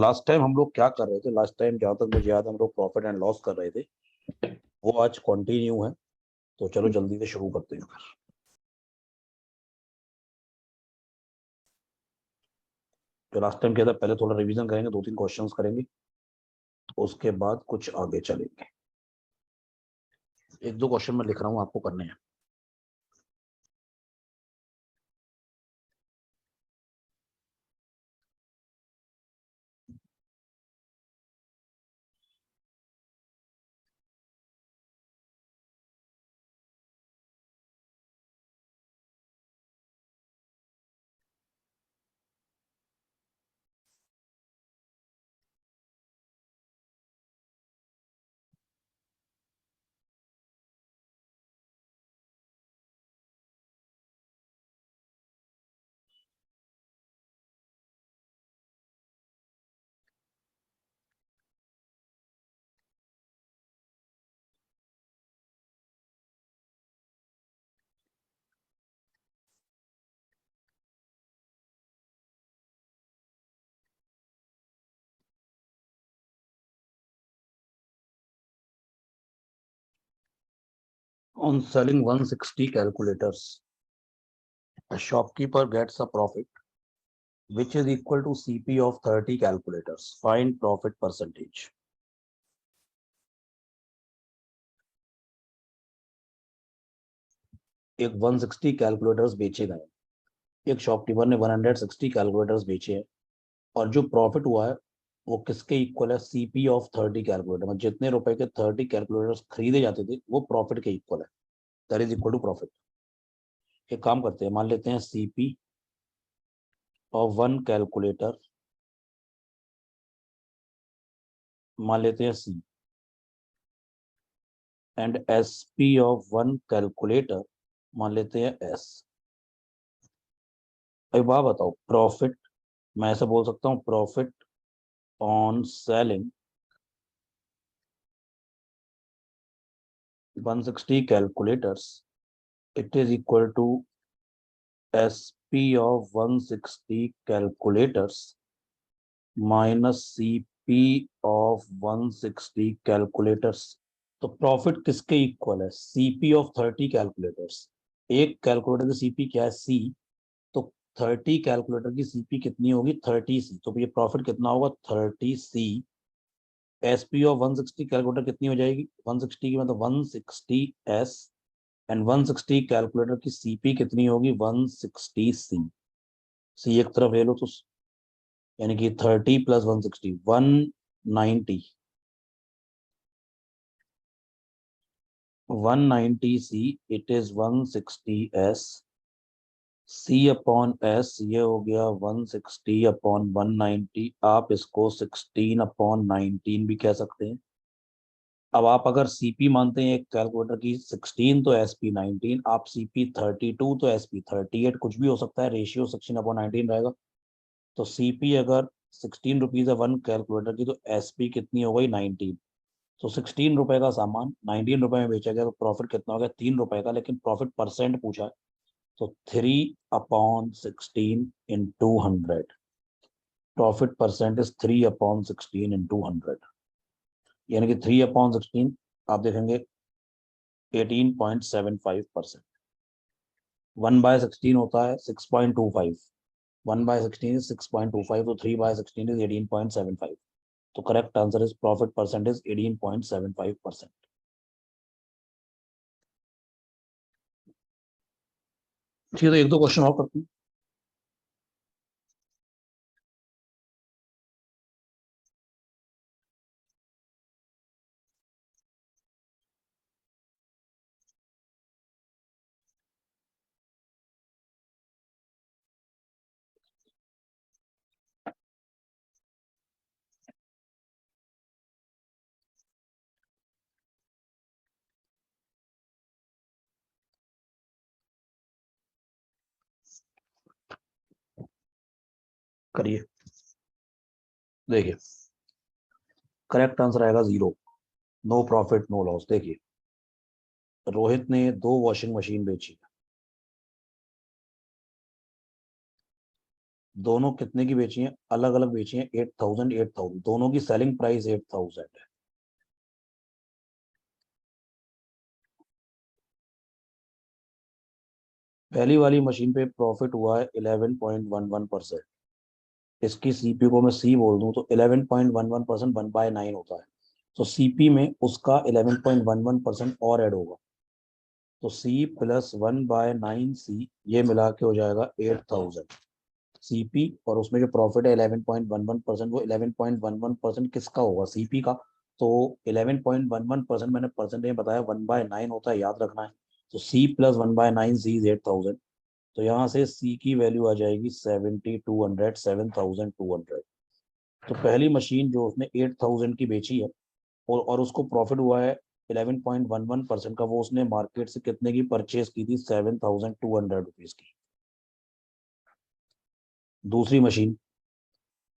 Last time हम लोग क्या कर रहे थे? लास्ट टाइम जहाँ तक मुझे याद है हम लोग प्रॉफिट एंड लॉस कर रहे थे। वो आज कंटिन्यू है, तो चलो जल्दी से शुरू करते हैं फिर। जो लास्ट टाइम किया था, पहले थोड़ा रिवीजन करेंगे, 2-3 क्वेश्चंस करेंगे, उसके बाद कुछ आगे चलेंगे। एक दो क्वेश्चन मैं लिख रहा हूँ, आपको करने हैं। On selling 160 calculators, a shopkeeper gets a profit which is equal to CP of 30 calculators. Find profit percentage. एक 160 कैलकुलेटर्स बेचे गए। एक शॉपकीपर ने 160 कैलकुलेटर्स बेचे हैं, और जो प्रॉफिट हुआ है वो किसके इक्वल है? CP of 30 calculator. मतलब जितने रुपए के 30 कैलकुलेटर्स खरीदे जाते थे वो प्रॉफिट के इक्वल है। That is equal to profit. एक काम करते हैं, मान लेते हैं सीपी ऑफ वन कैलकुलेटर, मान लेते हैं C, and SP of one calculator मान लेते हैं एस। एक बात बताओ, प्रॉफिट, मैं ऐसा बोल सकता हूँ, profit on selling 160 calculators, it is equal to SP of 160 calculators minus CP of 160 calculators। तो प्रॉफिट किसके इक्वल है? CP of 30 calculators. एक कैलकुलेटर की सीपी क्या है? सी। तो 30 कैलकुलेटर की सीपी कितनी होगी? 30 सी। तो ये प्रॉफिट कितना होगा? 30 सी। एसपी ऑफ 160 कैलकुलेटर कितनी हो जाएगी? 160 की मतलब 160 एस, एंड 160 कैलकुलेटर की सीपी कितनी होगी? 160 सी। सी एक तरफ ले लो तो यानी कि 30 plus 160 190। 190 C, it is 160 S. C upon S ये हो गया 160 अपॉन 190। आप इसको 16 अपॉन 19 भी कह सकते हैं। अब आप अगर सीपी मानते हैं एक कैलकुलेटर की 16, तो एसपी 19। आप सीपी 32 तो एसपी 38, कुछ भी हो सकता है, रेशियो 16/19 रहेगा। तो सीपी अगर 16 रुपीज है वन कैलकुलेटर की, तो एसपी कितनी हो गई? 19। तो 16 रुपए का सामान 19 रुपए में बेचा गया, तो प्रॉफिट कितना हो गया? 3 रुपए का। लेकिन प्रॉफिट परसेंट पूछा है, तो 3/16 इन 200। प्रॉफिट परसेंट इज 3/16 इन 200, यानी कि 3/16 आप देखेंगे 18.75%। 1/16 होता है 6.25। 1/16 is 6.25, तो 3/16 is 18.75। तो correct answer is profit percentage 18.75%। ठीक है, तो एक दो क्वेश्चन और करते हैं। करिए। देखिए, करेक्ट आंसर आएगा 0। No profit no loss. देखिए, रोहित ने 2 वॉशिंग मशीन बेची। दोनों कितने की बेची है, अलग अलग बेची है, 8,000 8,000, दोनों की सेलिंग प्राइस 8,000 है। पहली वाली मशीन पे प्रॉफिट हुआ है 11.11%। इसकी सीपी को मैं सी बोल दूं तो 11.11% 1/9 होता है। तो सीपी में उसका 11.11% और ऐड होगा, तो सी प्लस 1/9 सी, ये मिला के हो जाएगा 8,000 सीपी। और उसमें जो प्रॉफिट है 11.11%, वो 11.11% किसका होगा, सीपी का। तो 11.11% मैंने परसेंटेज बताया, 1/9 होता है, याद रखना है। तो सी प्लस 1/9 सी इज 8,000। तो यहाँ से सी की वैल्यू आ जाएगी 7,200, 7,200। तो पहली मशीन जो उसने 8,000 की बेची है, और उसको प्रॉफिट हुआ है 11.11% का, वो उसने मार्केट से कितने की परचेज की थी, 7,200 रुपीज की। दूसरी मशीन,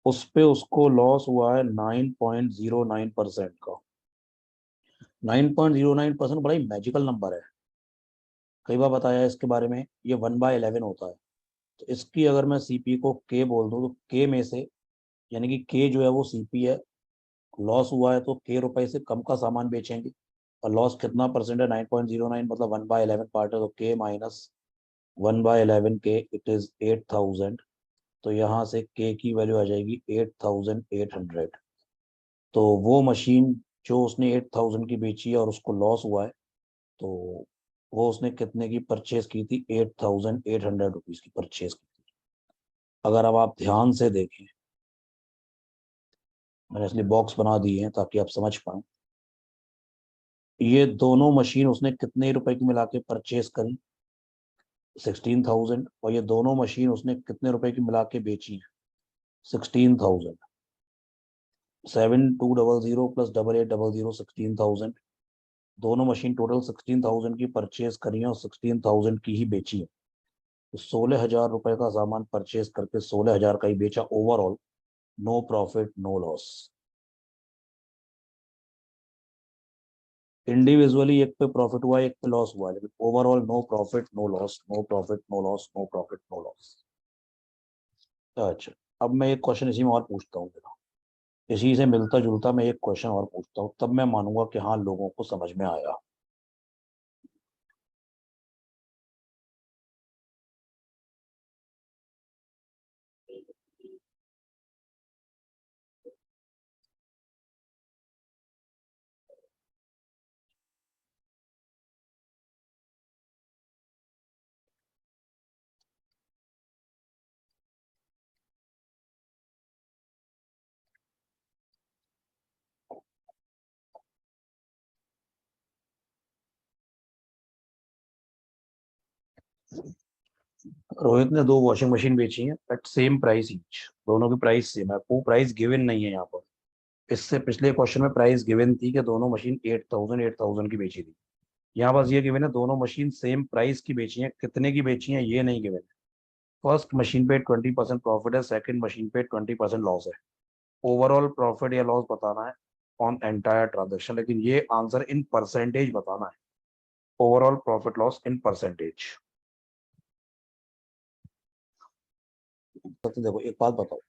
उस पे उसको लॉस हुआ है 9.09% का। 9.09% बड़ा ही मैजिकल नंबर है, कई बार बताया है इसके बारे में, ये 1/11 होता है। तो इसकी अगर मैं सीपी को के बोल दूं, तो के में से, यानी कि के जो है वो सीपी है, लॉस हुआ है तो के रुपए से कम का सामान बेचेंगे। और लॉस कितना परसेंट है, 9.09, मतलब 1/11 पार्ट है, तो के माइनस 1/11 के, इट इज 8,000। तो यहाँ से के की वैल्यू आ जाएगी 8,800। तो वो मशीन जो उसने 8,000 की बेची है और उसको लॉस हुआ है, तो वो उसने कितने की परचेज की थी, 8,800 रुपीज की परचेज की थी। अगर अब आप ध्यान से देखें, मैंने इसलिए बॉक्स बना दिए हैं ताकि आप समझ पाए। ये दोनों मशीन उसने कितने रुपए की मिला के परचेज करी, 16,000। और ये दोनों मशीन उसने कितने रुपए की मिला के बेची, 16,000। 7,200 प्लस 8,800, 16,000। दोनों मशीन टोटल 16,000 की परचेज करी है और 16,000 की ही बेची है। तो 16,000 रुपए का सामान परचेज करके 16,000 का ही बेचा overall. No profit no loss. Individually एक पे प्रॉफिट हुआ, एक पे लॉस हुआ, लेकिन overall no profit no loss, no profit no loss, no profit no loss. अच्छा, अब मैं एक क्वेश्चन इसी में और पूछता हूँ, इसी से मिलता जुलता मैं एक क्वेश्चन और पूछता हूँ, तब मैं मानूंगा कि हाँ लोगों को समझ में आया। रोहित ने दो वॉशिंग मशीन बेची है एट सेम प्राइस ईच, दोनों की प्राइस सेम है, वो प्राइस गिवन नहीं है यहाँ पर। इससे पिछले क्वेश्चन में प्राइस गिवन थी कि दोनों मशीन 8,000 8,000 की बेची थी। यहाँ बस ये गिवन है दोनों मशीन सेम प्राइस की बेची है, कितने की बेची है ये नहीं गिवन है। फर्स्ट मशीन पे 20% प्रॉफिट है, सेकंड मशीन पे 20% लॉस है। ओवरऑल प्रॉफिट या लॉस बताना है ऑन एंटायर ट्रांजेक्शन, लेकिन ये आंसर इन परसेंटेज बताना है, overall profit loss in percentage. तो देखो एक बात बताओ,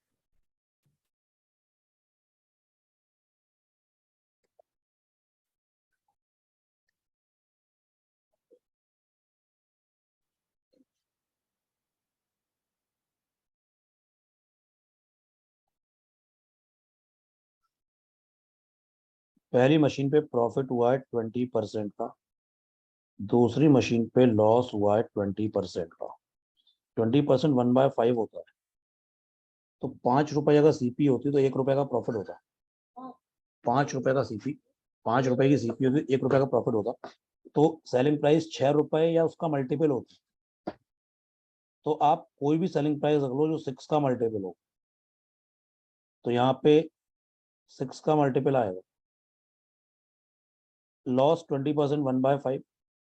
पहली मशीन पे प्रॉफिट हुआ है 20% का, दूसरी मशीन पे लॉस हुआ है 20% का। 20% 1/5 होता है, तो 5 रुपए अगर सीपी होती तो 1 रुपए का प्रॉफिट होता। 5 रुपए का सीपी, 5 रुपए की सीपी होती, 1 रुपए का प्रॉफिट होता। तो सेलिंग प्राइस 6 रुपए या उसका मल्टीपल होती। तो आप कोई भी सेलिंग प्राइस रख लो जो 6 का मल्टीपल हो, तो यहाँ पे 6 का मल्टीपल आएगा। लॉस 20% 1/5,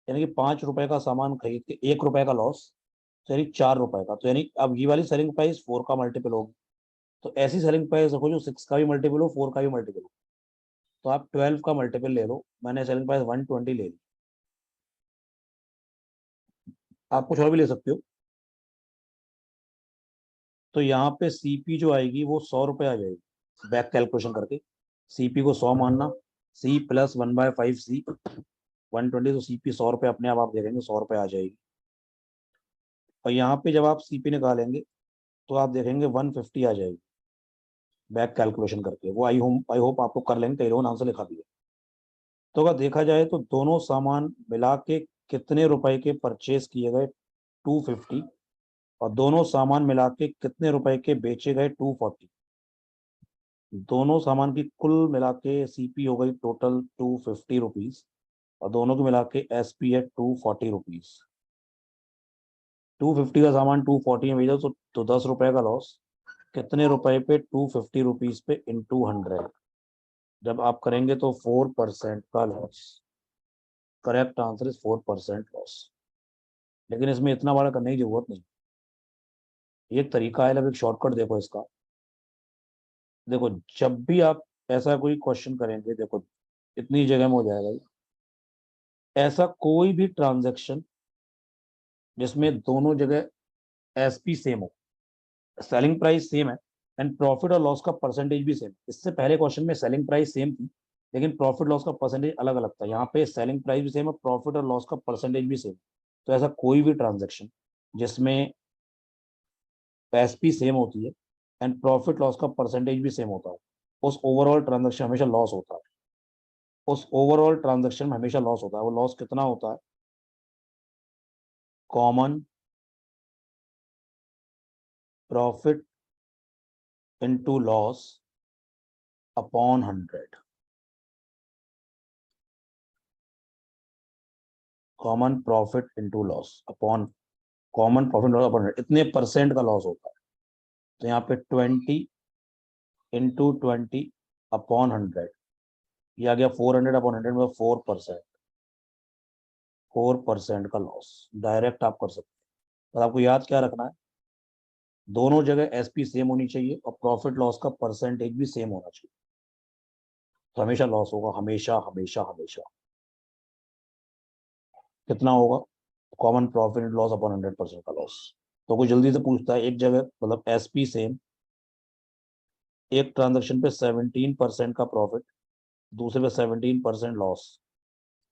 यानी कि 5 रुपए का सामान खरीद के 1 रुपए का लॉस, तो यानी 4 रुपए का। तो यानी अब ये वाली सेलिंग प्राइस 4 का मल्टीपल होगी। तो ऐसी सेलिंग प्राइस रखो जो 6 का भी मल्टीपल हो, 4 का भी मल्टीपल हो। तो आप 12 का मल्टीपल ले लो, मैंने सेलिंग प्राइस 120 ले ली। आप कुछ और भी ले सकते हो। तो यहाँ पे सीपी जो आएगी वो 100 रुपये आ जाएगी बैक कैलकुलेशन करके। सीपी को 100 मानना, सी प्लस 1/5 सी 120, तो सीपी 100 रुपये अपने आप देखेंगे 100 रुपये आ जाएगी। और यहाँ पे जब आप सीपी निकालेंगे तो आप देखेंगे 150 आ जाएगी बैक कैलकुलेशन करके। वो आई होप आप लोग कर लेंगे, कई लोगों ने आंसर लिखा दिया। तो अगर देखा जाए तो दोनों सामान मिला के कितने रुपए के परचेज किए गए, 250, और दोनों सामान मिला के कितने रुपए के बेचे गए, 240। दोनों सामान की कुल मिला के सीपी हो गई टोटल 250 रुपीज, और दोनों को मिला के एसपी है 240 रुपीज। 250 का सामान 240 में बेचा तो 10 रुपए का लॉस। कितने रुपए पे, 250 रुपीज पे इंटू 100, जब आप करेंगे तो 4% का loss. Correct answer is 4% loss. लेकिन इसमें इतना बड़ा करने की जरूरत नहीं। ये एक तरीका है, एक शॉर्टकट देखो इसका। देखो जब भी आप ऐसा कोई क्वेश्चन करेंगे, देखो इतनी जगह में हो जाएगा ये। ऐसा कोई भी ट्रांजैक्शन जिसमें दोनों जगह एसपी सेम हो, सेलिंग प्राइस सेम है एंड प्रॉफिट और लॉस का परसेंटेज भी सेम। इससे पहले क्वेश्चन में सेलिंग प्राइस सेम थी लेकिन प्रॉफिट लॉस का परसेंटेज अलग अलग था। यहाँ पे सेलिंग प्राइस भी सेम है, प्रॉफिट और लॉस का परसेंटेज भी सेम। तो ऐसा कोई भी ट्रांजेक्शन जिसमें एसपी सेम होती है एंड प्रॉफिट लॉस का परसेंटेज भी सेम होता है, उस ओवरऑल ट्रांजेक्शन हमेशा लॉस होता है। उस ओवरऑल ट्रांजेक्शन में हमेशा लॉस होता है। वो लॉस कितना होता है, common profit into loss upon 100। Common profit into loss upon, common profit loss upon 100, इतने परसेंट का लॉस होता है। तो यहाँ पे 20 × 20 अपॉन 100, ये आ गया 400 अपॉन 100 में 4%। 4% का लॉस डायरेक्ट आप कर सकते हैं। तो आपको याद क्या रखना है, दोनों जगह एसपी सेम होनी चाहिए और प्रॉफिट लॉस का परसेंटेज भी सेम होना चाहिए। तो हमेशा लॉस होगा, हमेशा हमेशा हमेशा। कितना होगा, कॉमन प्रॉफिट लॉस अपॉन 100% का लॉस। तो कोई जल्दी से पूछता है, एक जगह मतलब एसपी सेम, एक ट्रांजेक्शन पे 17% का प्रॉफिट, दूसरे पे 17% लॉस।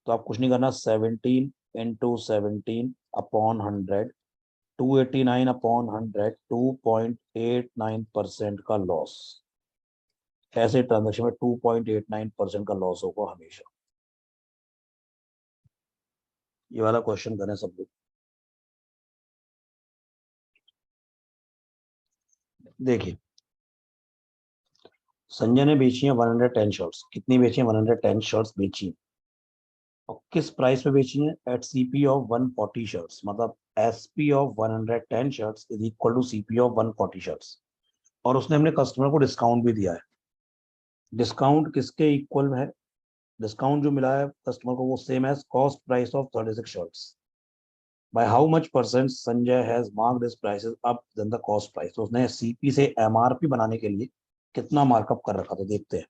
तो आप कुछ नहीं करना, 17 × 17 अपॉन 100, 289 अपॉन 100, 2.89% का लॉस। ऐसे ट्रांजेक्शन में 2.89% का लॉस होगा हमेशा। ये वाला क्वेश्चन करें सब लोग। देखिए, संजय ने बेची है 110 शर्ट्स। कितनी बेची है, 110 शर्ट्स बेची। और किस प्राइस पे बेची है, एट सीपी ऑफ 140 शर्ट्स। मतलब SP of 110 shirts is equal to CP of 140 shirts. और उसने अपने कस्टमर को डिस्काउंट भी दिया है। डिस्काउंट किसके इक्वल है, डिस्काउंट जो मिला है कस्टमर को वो same as cost price of 36 shirts. By how much percent Sanjay has marked his prices up than the cost price. तो उसने सीपी से एमआरपी बनाने के लिए कितना मार्कअप कर रखा था, देखते हैं।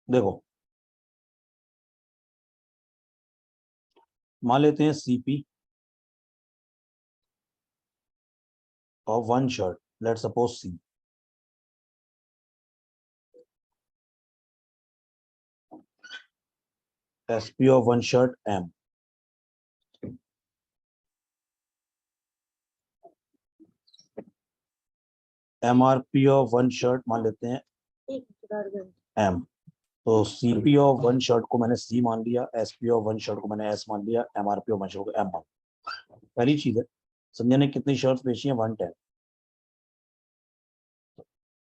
देखो, मान लेते हैं CP of one shirt, let suppose C. SP of one shirt M. MRP of one shirt मान लेते हैं एम। तो सीपी ऑफ वन शर्ट को मैंने सी मान लिया, एसपी ऑफ वन शर्ट को मैंने एस मान लिया, एमआरपी ऑफ वन शर्ट को एम मान लिया। पहली चीज है, संजय ने कितनी शर्ट्स बेची हैं, 110।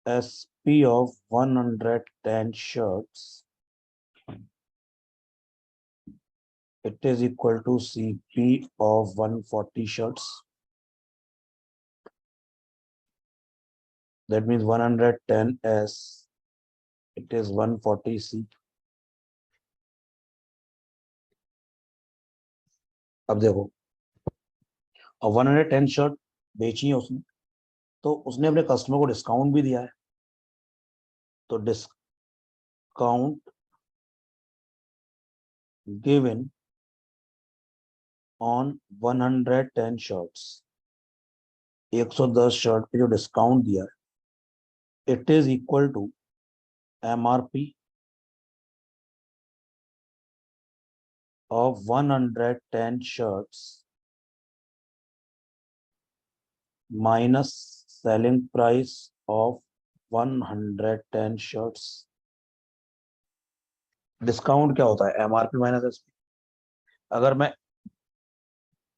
SP of 110 shirts, it is equal to CP of 140 shirts. That means 110 S, it is 140 C. अब देखो, अब 110 शर्ट बेची है उसने, तो उसने अपने कस्टमर को डिस्काउंट भी दिया है। तो discount given on 110 shirts 110 shirt पे जो डिस्काउंट दिया है it is equal to MRP of 110 shirts minus selling price of 110 shirts। Discount क्या होता है? MRP minus SP। अगर मैं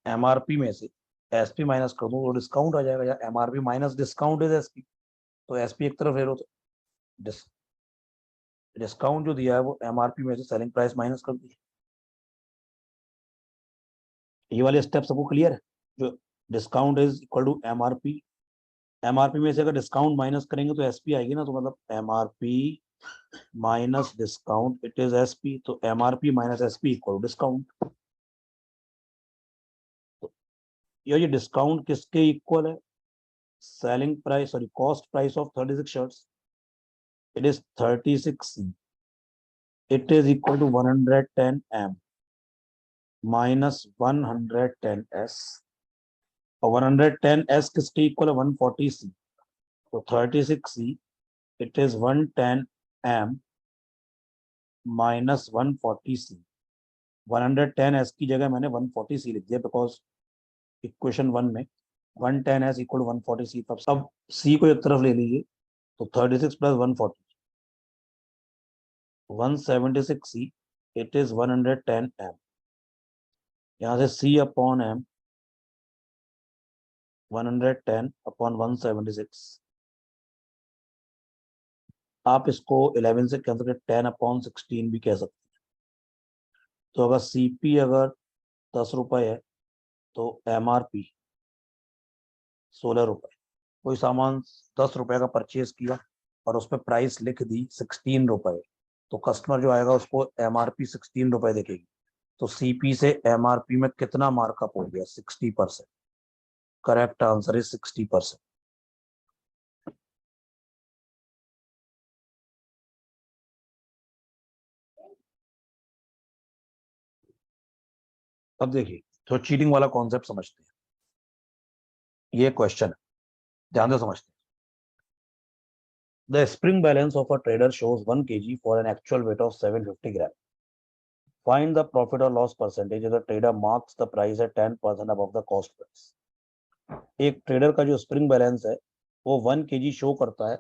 MRP में से SP माइनस कर दूं तो डिस्काउंट आ जाएगा, या MRP minus discount is SP, तो SP एक तरफ ले लो, तो डिस्काउंट जो दिया है वो MRP में से सेलिंग प्राइस माइनस कर दी। ये वाले स्टेप सबको क्लियर है? जो discount is equal to MRP, MRP में से अगर डिस्काउंट माइनस करेंगे तो SP आएगी ना, तो मतलब MRP minus discount it is SP, तो MRP minus SP equal discount. तो ये डिस्काउंट किसके इक्वल है? Selling price, sorry, cost price of 36 shirts, it is 36C, it is equal to 110M minus 110S, और 110S किसके इक्वल है? 140C, तो 36C it is 110M minus 140C। 110S की जगह मैंने 140C लिख दिया, बिकॉज इक्वेशन 1 में 110S इक्वल 140C, तब सब C को एक तरफ ले लीजिए, तो 36 plus 140 176C, it is 110M। यहाँ से C अपॉन M 110 अपॉन 176, आप इसको 11 से कैंसिल कर 10 अपॉन 16 भी कह सकते हैं। तो अगर CP अगर 10 रुपए है तो MRP 16 रुपए। कोई सामान 10 रुपए का परचेज किया और उस पर प्राइस लिख दी 16 रुपए, तो कस्टमर जो आएगा उसको MRP 16 रुपए देखेगी, तो CP से MRP में कितना मार्कअप हो गया? 60%। Correct answer is 60%। अब देखिए, तो चीटिंग वाला कॉन्सेप्ट समझते हैं। ये क्वेश्चन है, ध्यान से समझते हैं। The spring balance of a trader shows 1 kg for an actual weight of 750 gram. Find the profit or loss percentage if the trader marks the price at 10% above the cost price. एक trader का जो spring balance है वो 1 kg show करता है,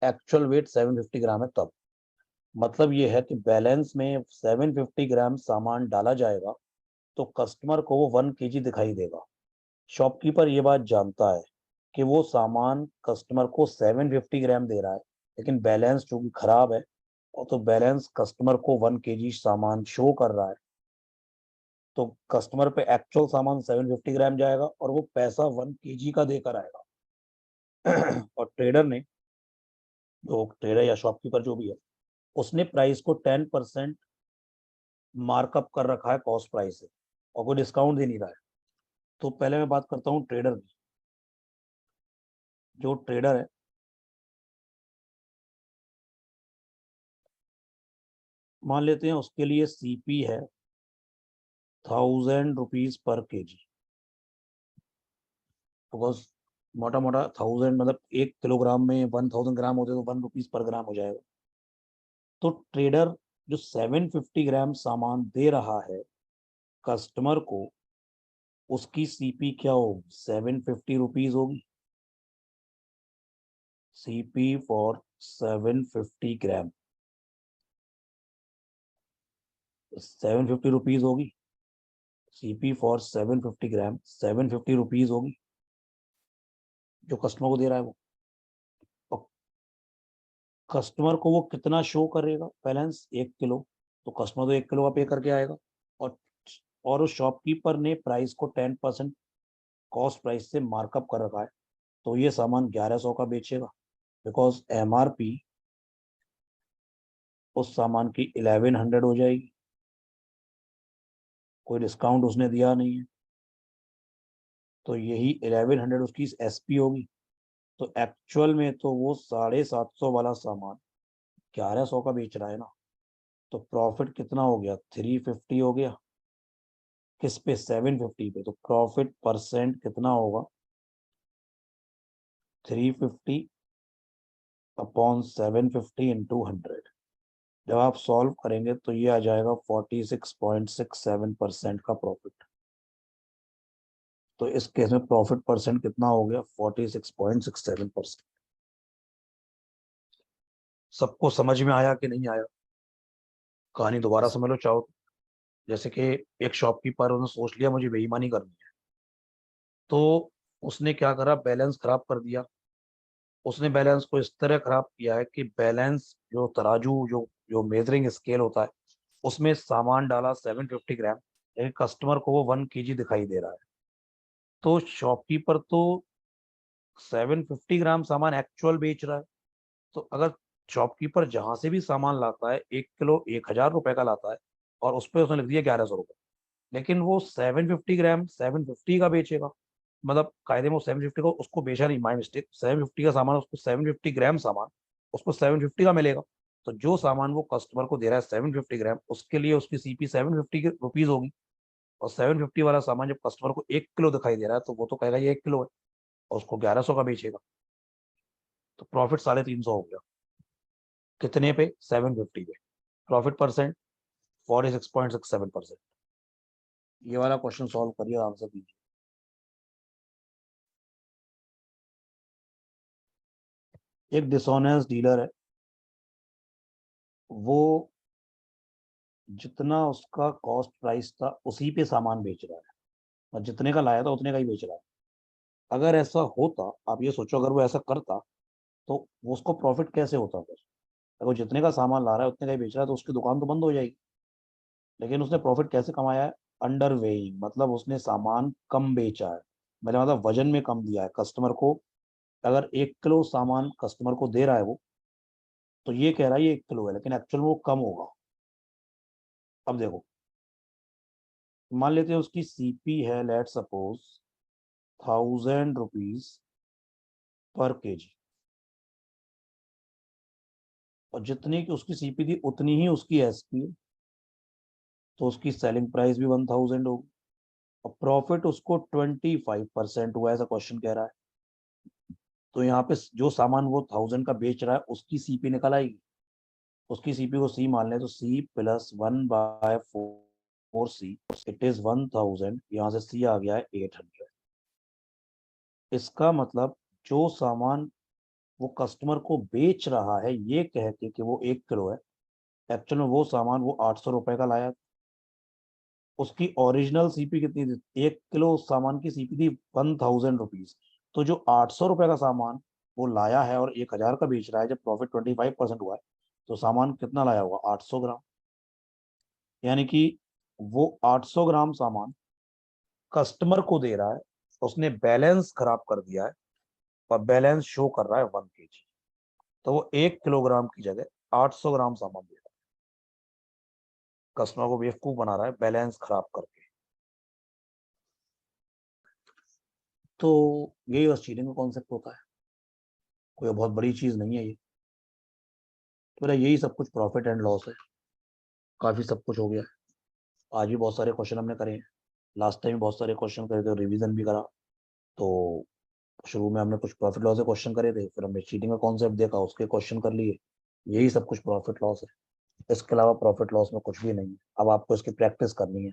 actual wait 750 ग्राम है तब। मतलब ये है कि बैलेंस में 750 ग्राम सामान डाला जाएगा तो कस्टमर को वो 1 kg दिखाई देगा। शॉपकीपर ये बात जानता है कि वो सामान कस्टमर को 750 ग्राम दे रहा है, लेकिन बैलेंस चूंकि खराब है और तो बैलेंस कस्टमर को 1 kg सामान शो कर रहा है, तो कस्टमर पे एक्चुअल सामान 750 ग्राम जाएगा और वो पैसा 1 kg का देकर आएगा। और ट्रेडर ने, जो ट्रेडर या शॉपकीपर जो भी है, उसने प्राइस को 10% मार्कअप कर रखा है कॉस्ट प्राइस से, और कोई डिस्काउंट दे नहीं रहा है। तो पहले मैं बात करता हूँ ट्रेडर की। जो ट्रेडर है, मान लेते हैं उसके लिए CP है 1000 रुपीज पर KG, बिकॉज मोटा मोटा 1000 मतलब 1 किलोग्राम में 1000 ग्राम होते तो 1 रुपीज पर ग्राम हो जाएगा। तो ट्रेडर जो 750 ग्राम सामान दे रहा है कस्टमर को, उसकी CP क्या होगी? 750 रुपीज होगी। CP फॉर 750 ग्राम 750 रुपीज होगी। CP फॉर 750 ग्राम 750 रुपीज होगी जो कस्टमर को दे रहा है वो। और कस्टमर को वो कितना शो करेगा बैलेंस? 1 किलो, तो कस्टमर तो 1 किलो का पे करके आएगा। और उस शॉपकीपर ने प्राइस को 10% कॉस्ट प्राइस से मार्कअप कर रखा है, तो ये सामान 1100 का बेचेगा, बिकॉज MRP उस सामान की 1100 हो जाएगी। कोई डिस्काउंट उसने दिया नहीं है, तो यही 1100 उसकी SP होगी। तो एक्चुअल में तो वो 750 वाला सामान 1100 का बेच रहा है ना, तो प्रॉफिट कितना हो गया? 350 हो गया। किस पे? 750 पे। तो प्रॉफिट परसेंट कितना होगा? 350 अपॉन 750 इंटू 100। जब आप सॉल्व करेंगे तो ये आ जाएगा 46.67% का प्रॉफिट। तो इस केस में प्रॉफिट परसेंट कितना हो गया? 46.67%। सबको समझ में आया कि नहीं आया? कहानी दोबारा समझ लो चाहो। जैसे कि एक शॉपकीपर, उन्होंने सोच लिया मुझे बेईमानी करनी है, तो उसने क्या करा? बैलेंस खराब कर दिया। उसने बैलेंस को इस तरह खराब किया है कि बैलेंस जो तराजू, जो जो मेजरिंग स्केल होता है, उसमें सामान डाला 750 ग्राम, लेकिन कस्टमर को वो 1 kg दिखाई दे रहा है। तो शॉपकीपर तो 750 ग्राम सामान एक्चुअल बेच रहा है। तो अगर शॉपकीपर जहां से भी सामान लाता है, 1 किलो 1000 रुपए का लाता है, और उस पर उसने लिख दिया 1100 रुपए, लेकिन वो 750 ग्राम 750 का बेचेगा। मतलब कायदे में वो 750 को उसको बेचा नहीं, माई मिस्टेक, 750 का सामान उसको 750 ग्राम सामान उसको 750 का मिलेगा। तो जो सामान वो कस्टमर को दे रहा है 750 ग्राम, उसके लिए उसकी सीपी 750 रुपीज होगी। और 750 वाला सामान जब कस्टमर को 1 किलो दिखाई दे रहा है, तो वो तो कहेगा ये 1 किलो है, और उसको 1100 का बेचेगा। तो प्रॉफिट 350 हो गया। कितने पे? 750 पे। Profit percent 46.67%। ये वाला क्वेश्चन सॉल्व करिए, आंसर दीजिए। एक डिसऑनेस्ट डीलर है, वो जितना उसका कॉस्ट प्राइस था उसी पे सामान बेच रहा है, और जितने का लाया था उतने का ही बेच रहा है। अगर ऐसा होता, आप ये सोचो, अगर वो ऐसा करता तो वो उसको प्रॉफिट कैसे होता फिर? अगर वो जितने का सामान ला रहा है उतने का ही बेच रहा है, तो उसकी दुकान तो बंद हो जाएगी। लेकिन उसने प्रॉफिट कैसे कमाया है? अंडर वेइंग, मतलब उसने सामान कम बेचा है, मतलब वजन में कम दिया है कस्टमर को। अगर 1 किलो सामान कस्टमर को दे रहा है वो, तो ये कह रहा है ये 1 किलो है, लेकिन एक्चुअल में वो कम होगा। अब देखो, मान लेते हैं उसकी सीपी है, let suppose 1000 rupees per KG, और जितनी की उसकी सीपी थी उतनी ही उसकी एसपी है, तो उसकी सेलिंग प्राइस भी 1000 होगी। और प्रॉफिट उसको 25% हुआ, ऐसा क्वेश्चन कह रहा है। तो यहाँ पे जो सामान वो 1000 का बेच रहा है उसकी सीपी निकल आएगी। उसकी सीपी को सी मान लें, तो C plus 1/4 C, it is 1000। यहाँ से सी आ गया है 800। इसका मतलब जो सामान वो कस्टमर को बेच रहा है ये कह के कि वो 1 किलो है, एक्चुअल में वो सामान वो 800 रुपए का लाया। उसकी ओरिजिनल सीपी कितनी थी? 1 किलो सामान की सीपी थी 1000 रुपीज। तो जो 800 रुपए का सामान वो लाया है और 1000 का बेच रहा है, जब प्रॉफिट 25% हुआ है, तो सामान कितना लाया होगा? 800 ग्राम। यानी कि वो 800 ग्राम सामान कस्टमर को दे रहा है, उसने बैलेंस खराब कर दिया है, और बैलेंस शो कर रहा है 1 kg। तो वो 1 किलोग्राम की जगह 800 ग्राम सामान दे रहा है, कस्टमर को बेवकूफ बना रहा है बैलेंस खराब करके। तो यही बस चीटिंग का कॉन्सेप्ट होता है, कोई बहुत बड़ी चीज नहीं है ये। तो मेरा यही सब कुछ प्रॉफिट एंड लॉस है। काफी सब कुछ हो गया। आज भी बहुत सारे क्वेश्चन हमने करे हैं, लास्ट टाइम बहुत सारे क्वेश्चन करे थे, रिवीजन भी करा। तो शुरू में हमने कुछ प्रॉफिट लॉस के क्वेश्चन करे थे, फिर हमने चीटिंग का कॉन्सेप्ट देखा, उसके क्वेश्चन कर लिए। यही सब कुछ प्रॉफिट लॉस है। इसके अलावा प्रॉफिट लॉस में कुछ भी नहीं है। अब आपको इसकी प्रैक्टिस करनी है।